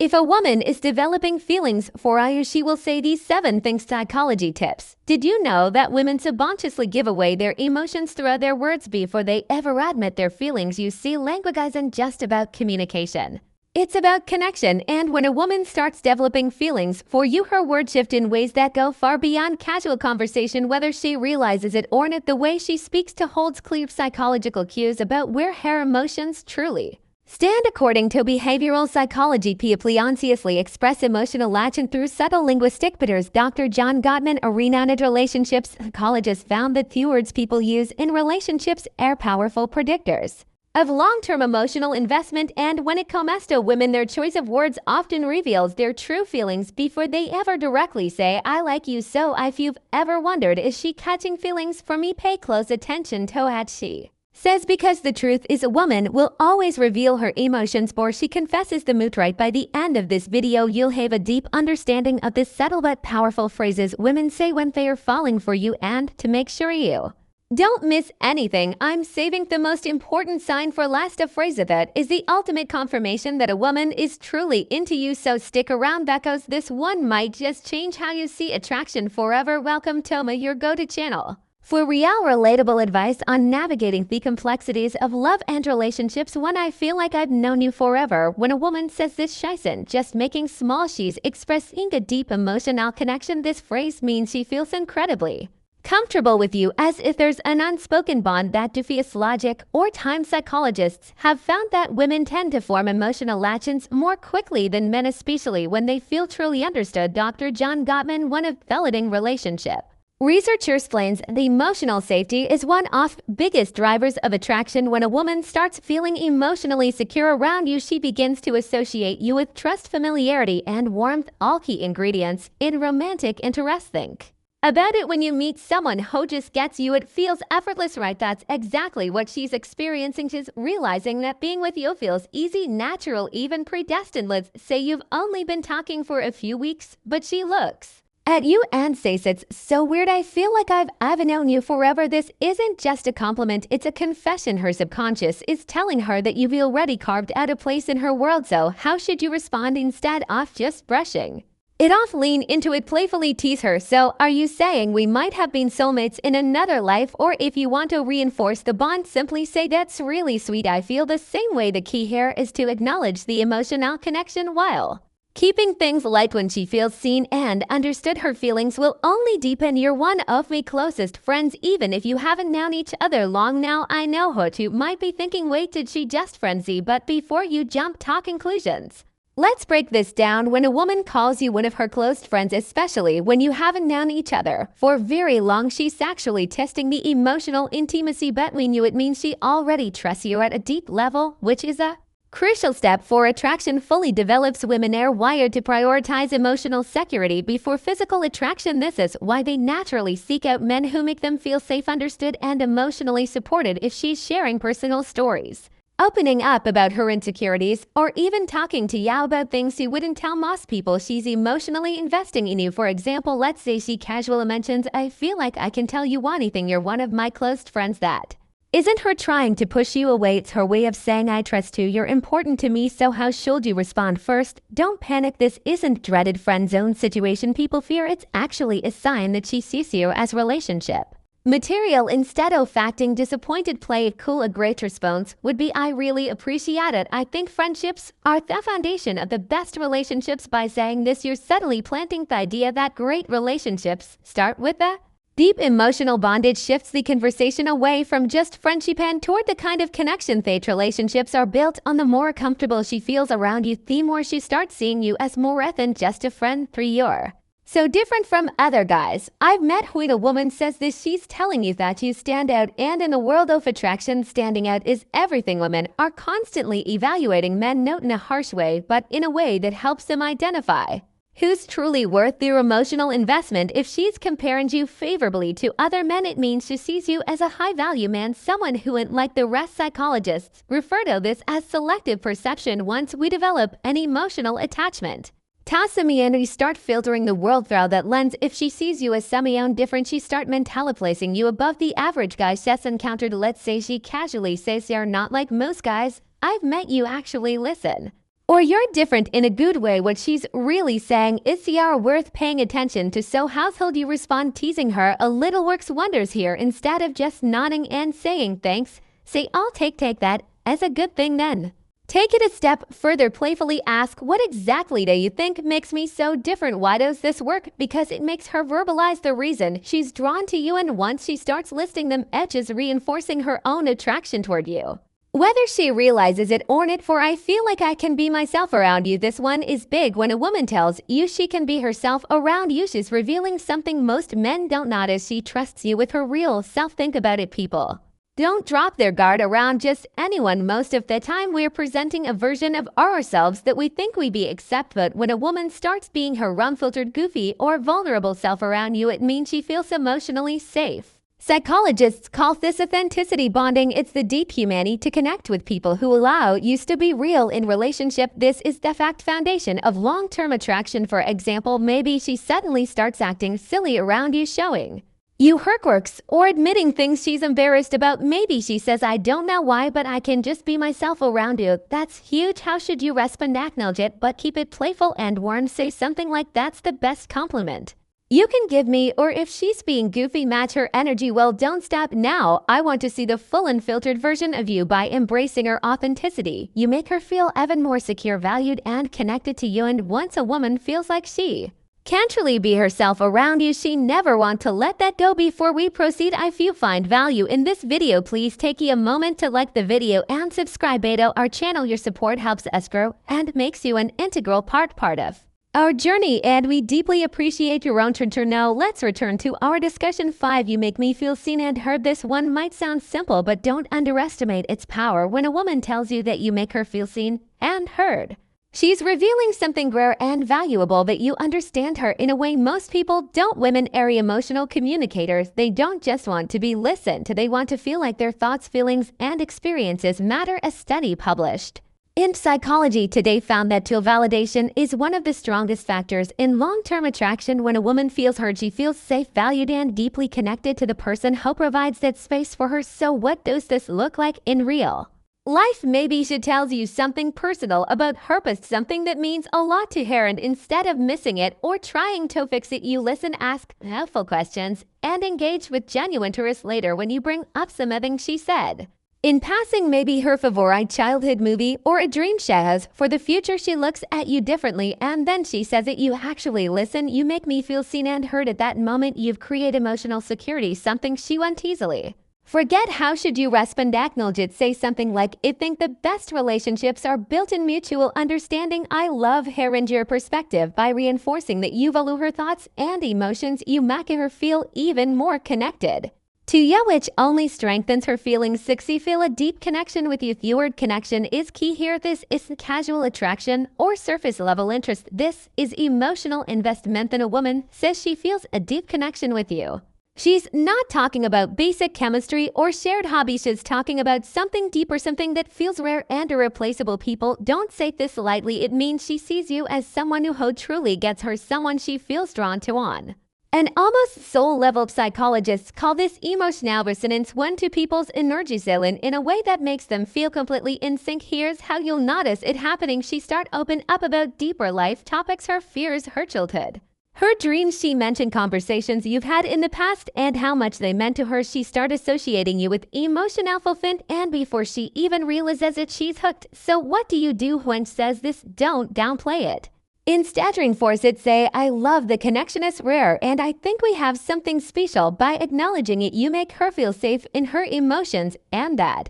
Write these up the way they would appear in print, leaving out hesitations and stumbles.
If a woman is developing feelings for you, she will say these 7 things psychology tips. Did you know that women subconsciously give away their emotions through their words before they ever admit their feelings? You see, language isn't just about communication. It's about connection, and when a woman starts developing feelings for you, her words shift in ways that go far beyond casual conversation, whether she realizes it or not. The way she speaks to holds clear psychological cues about where her emotions truly stand. According to behavioral psychology, people unconsciously express emotional action through subtle linguistic patterns. Dr. John Gottman, a renowned relationship psychologist, found that the words people use in relationships are powerful predictors of long-term emotional investment, and when it comes to women, their choice of words often reveals their true feelings before they ever directly say, "I like you." So if you've ever wondered, is she catching feelings for me? Pay close attention to what she says, because the truth is a woman will always reveal her emotions before she confesses the mood. Right by the end of this video, you'll have a deep understanding of the subtle but powerful phrases women say when they are falling for you, and to make sure you don't miss anything, I'm saving the most important sign for last. A phrase that is the ultimate confirmation that a woman is truly into you, so stick around because this one might just change how you see attraction forever. Welcome to your go-to channel for real, relatable advice on navigating the complexities of love and relationships. When I feel like I've known you forever. When a woman says this, she isn't just making small, she's expressing a deep emotional connection. This phrase means she feels incredibly comfortable with you, as if there's an unspoken bond that defies logic or time. Psychologists have found that women tend to form emotional latches more quickly than men, especially when they feel truly understood. Dr. John Gottman, one of validating relationship researcher, explains the emotional safety is one of the biggest drivers of attraction. When a woman starts feeling emotionally secure around you, she begins to associate you with trust, familiarity, and warmth, all key ingredients in romantic interest. Think about it. When you meet someone who just gets you, it feels effortless, right? That's exactly what she's experiencing. She's realizing that being with you feels easy, natural, even predestined. Let's say you've only been talking for a few weeks, but she looks at you and says, "It's so weird. I feel like I've known you forever." This isn't just a compliment, it's a confession. Her subconscious is telling her that you've already carved out a place in her world. So how should you respond? Instead of just brushing it off, lean into it, playfully tease her. "So are you saying we might have been soulmates in another life?" Or if you want to reinforce the bond, simply say, "That's really sweet. I feel the same way." The key here is to acknowledge the emotional connection while keeping things light. When she feels seen and understood, her feelings will only deepen. You're one of my closest friends, even if you haven't known each other long. Now I know what you might be thinking, wait, did she just frenzy? But before you jump to conclusions, let's break this down. When a woman calls you one of her close friends, especially when you haven't known each other for very long, she's actually testing the emotional intimacy between you. It means she already trusts you at a deep level, which is a crucial step for attraction fully develops. Women are wired to prioritize emotional security before physical attraction. This is why they naturally seek out men who make them feel safe, understood, and emotionally supported. If she's sharing personal stories, opening up about her insecurities, or even talking to you about things she wouldn't tell most people, she's emotionally investing in you. For example, let's say she casually mentions, "I feel like I can tell you anything. You're one of my close friends." That isn't her trying to push you away, it's her way of saying, "I trust you, you're important to me." So how should you respond? First, don't panic. This isn't dreaded friend zone situation people fear. It's actually a sign that she sees you as relationship material. Instead of acting disappointed, play it cool. A great response would be, "I really appreciate it. I think friendships are the foundation of the best relationships." By saying this, you're subtly planting the idea that great relationships start with a deep emotional bondage. Shifts the conversation away from just friendship and toward the kind of connection that relationships are built on. The more comfortable she feels around you, the more she starts seeing you as more than just a friend. You're so different from other guys I've met. When a woman says this, she's telling you that you stand out, and in the world of attraction, standing out is everything. Women are constantly evaluating men, not in a harsh way, but in a way that helps them identify who's truly worth their emotional investment. If she's comparing you favorably to other men, it means she sees you as a high-value man, someone who isn't like the rest. Psychologists refer to this as selective perception. Once we develop an emotional attachment to start filtering the world through that lens. If she sees you as someone different, she start mentally placing you above the average guy she's encountered. Let's say she casually says, "You're not like most guys I've met. You actually listen." Or you're different in a good way. What she's really saying is you are worth paying attention to. So household you respond teasing her a little works wonders here. Instead of just nodding and saying thanks, say I'll take that as a good thing then. Take it a step further, playfully ask, what exactly do you think makes me so different? Why does this work? Because it makes her verbalize the reason she's drawn to you, and once she starts listing them, edges reinforcing her own attraction toward you. Whether she realizes it or not, for I feel like I can be myself around you. This one is big. When a woman tells you she can be herself around you, she's revealing something most men don't notice. She trusts you with her real self. Think about it, people don't drop their guard around just anyone. Most of the time we're presenting a version of ourselves that we think we be accept, but when a woman starts being her unfiltered, goofy, or vulnerable self around you, it means she feels emotionally safe. Psychologists call this authenticity bonding. It's the deep humanity to connect with people who allow you to be real in relationship. This is the foundation of long-term attraction. For example, maybe she suddenly starts acting silly around you, showing you her quirks or admitting things she's embarrassed about. Maybe she says, I don't know why, but I can just be myself around you. That's huge. How should you respond? Acknowledge it, but keep it playful and warm. Say something like, that's the best compliment you can give me. Or if she's being goofy, match her energy. Well, don't stop now. I want to see the full unfiltered version of you. By embracing her authenticity, you make her feel even more secure, valued, and connected to you. And once a woman feels like she can truly be herself around you, she never want to let that go. Before we proceed, if you find value in this video, please take a moment to like the video and subscribe to our channel. Your support helps us grow and makes you an integral part of our journey, and we deeply appreciate your own turn. Now let's return to our discussion. 5. You make me feel seen and heard. This one might sound simple, but don't underestimate its power. When a woman tells you that you make her feel seen and heard, she's revealing something rare and valuable, that you understand her in a way most people don't. Women are emotional communicators. They don't just want to be listened to, they want to feel like their thoughts, feelings, and experiences matter. A study published in Psychology Today found that validation is one of the strongest factors in long-term attraction. When a woman feels heard, she feels safe, valued, and deeply connected to the person who provides that space for her. So what does this look like in real life? Maybe she tells you something personal about her past, something that means a lot to her, and instead of missing it or trying to fix it, you listen, ask helpful questions, and engage with genuine interest. Later, when you bring up something she said in passing, maybe her favorite childhood movie or a dream she has for the future, she looks at you differently, and then she says it. You actually listen. You make me feel seen and heard. At that moment, you've created emotional security, something she won't easily forget. How should you respond? Acknowledge it. Say something like, I think the best relationships are built in mutual understanding. I love her and your perspective. By reinforcing that you value her thoughts and emotions, you make her feel even more connected to you, which only strengthens her feelings. 6. Feel a deep connection with you. The word connection is key here. This isn't casual attraction or surface level interest. This is emotional investment. When a woman says she feels a deep connection with you, she's not talking about basic chemistry or shared hobbies. She's talking about something deeper, something that feels rare and irreplaceable. People don't say this lightly. It means she sees you as someone who truly gets her, someone she feels drawn to on an almost soul level. Psychologists call this emotional resonance, when two people's energies align in a way that makes them feel completely in sync. Here's how you'll notice it happening. She start open up about deeper life topics, her fears, her childhood, her dreams. She mentioned conversations you've had in the past and how much they meant to her. She start associating you with emotional fulfillment, and before she even realizes it, she's hooked. So what do you do when she says this? Don't downplay it. Instead, reinforce it. Say, I love the connection is rare, and I think we have something special. By acknowledging it, you make her feel safe in her emotions, and that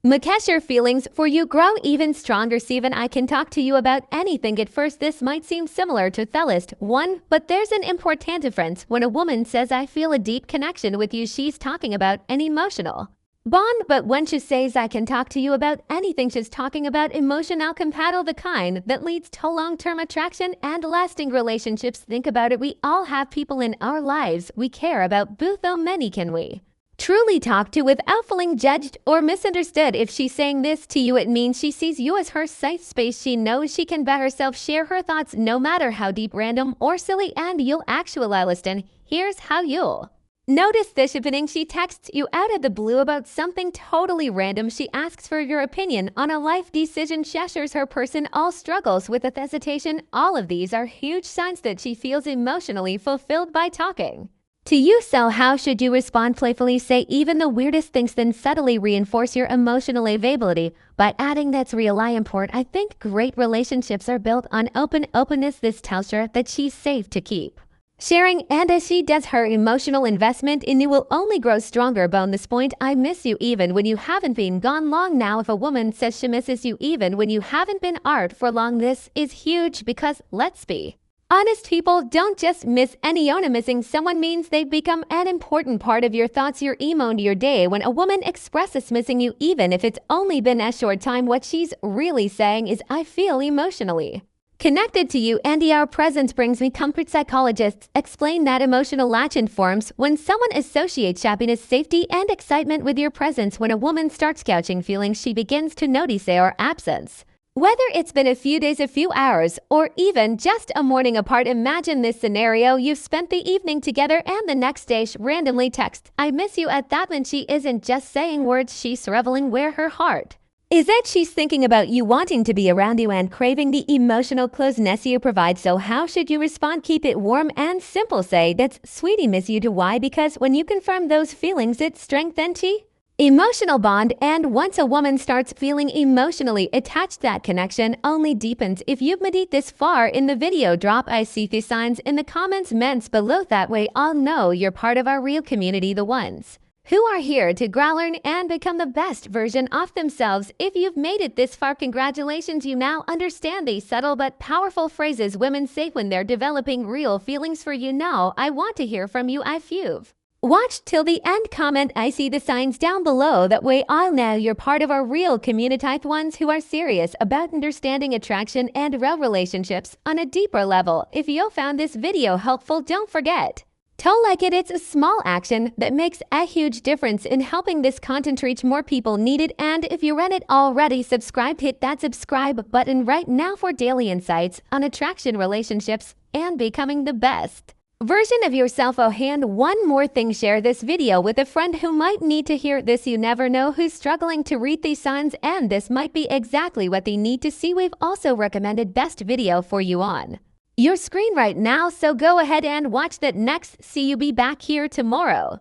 makes her feelings for you grow even stronger. 7. I can talk to you about anything. At first, this might seem similar to the list 1, but there's an important difference. When a woman says, I feel a deep connection with you, she's talking about an emotional bond. But when she says, I can talk to you about anything, she's talking about emotional compatible, the kind that leads to long-term attraction and lasting relationships. Think about it. We all have people in our lives we care about, but how many can we truly talk to without feeling judged or misunderstood? If she's saying this to you, it means she sees you as her safe space. She knows she can by herself share her thoughts, no matter how deep, random, or silly, and you'll actually listen. Here's how you'll Notice this happening. She texts you out of the blue about something totally random. She asks for your opinion on a life decision. Shares her person all struggles with a hesitation. All of these are huge signs that she feels emotionally fulfilled by talking to you. So how should you respond? Playfully say even the weirdest things, then subtly reinforce your emotional availability by adding that's really important. I think great relationships are built on openness. This tells her that she's safe to keep sharing, and as she does, her emotional investment in you will only grow stronger. Bonus point, I miss you even when you haven't been gone long. Now if a woman says she misses you even when you haven't been art for long, this is huge because let's be honest, people don't just miss anyone. Missing someone means they've become an important part of your thoughts, your emo, and your day. When a woman expresses missing you even if it's only been a short time, what she's really saying is I feel emotionally connected to you, and our presence brings me comfort. Psychologists explain that emotional latch-in forms when someone associates happiness, safety, and excitement with your presence. When a woman starts couching feelings, she begins to notice your absence. Whether it's been a few days, a few hours, or even just a morning apart. Imagine this scenario. You've spent the evening together and the next day she randomly texts, I miss you. At that when she isn't just saying words, she's reveling where her heart is that she's thinking about you, wanting to be around you, and craving the emotional closeness you provide. So how should you respond? Keep it warm and simple. Say that's sweetie, miss you too. Why? Because when you confirm those feelings, it strengthens the emotional bond, and once a woman starts feeling emotionally attached, that connection only deepens. If you've made it this far in the video, drop I see the signs in the comments men's below. That way I'll know you're part of our real community, the ones who are here to grow, learn, and become the best version of themselves. If you've made it this far, congratulations. You now understand the subtle but powerful phrases women say when they're developing real feelings for you. Now I want to hear from you. If you've watched till the end, comment I see the signs down below. That way I'll know you're part of our real community, ones who are serious about understanding attraction and real relationships on a deeper level. If you found this video helpful, don't forget to like it. It's a small action that makes a huge difference in helping this content reach more people need it. And if you read it already, subscribe, hit that subscribe button right now for daily insights on attraction, relationships, and becoming the best version of yourself. Oh, and one more thing, share this video with a friend who might need to hear this. You never know who's struggling to read these signs, and this might be exactly what they need to see. We've also recommended best video for you on your screen right now, so go ahead and watch that next. See you be back here tomorrow.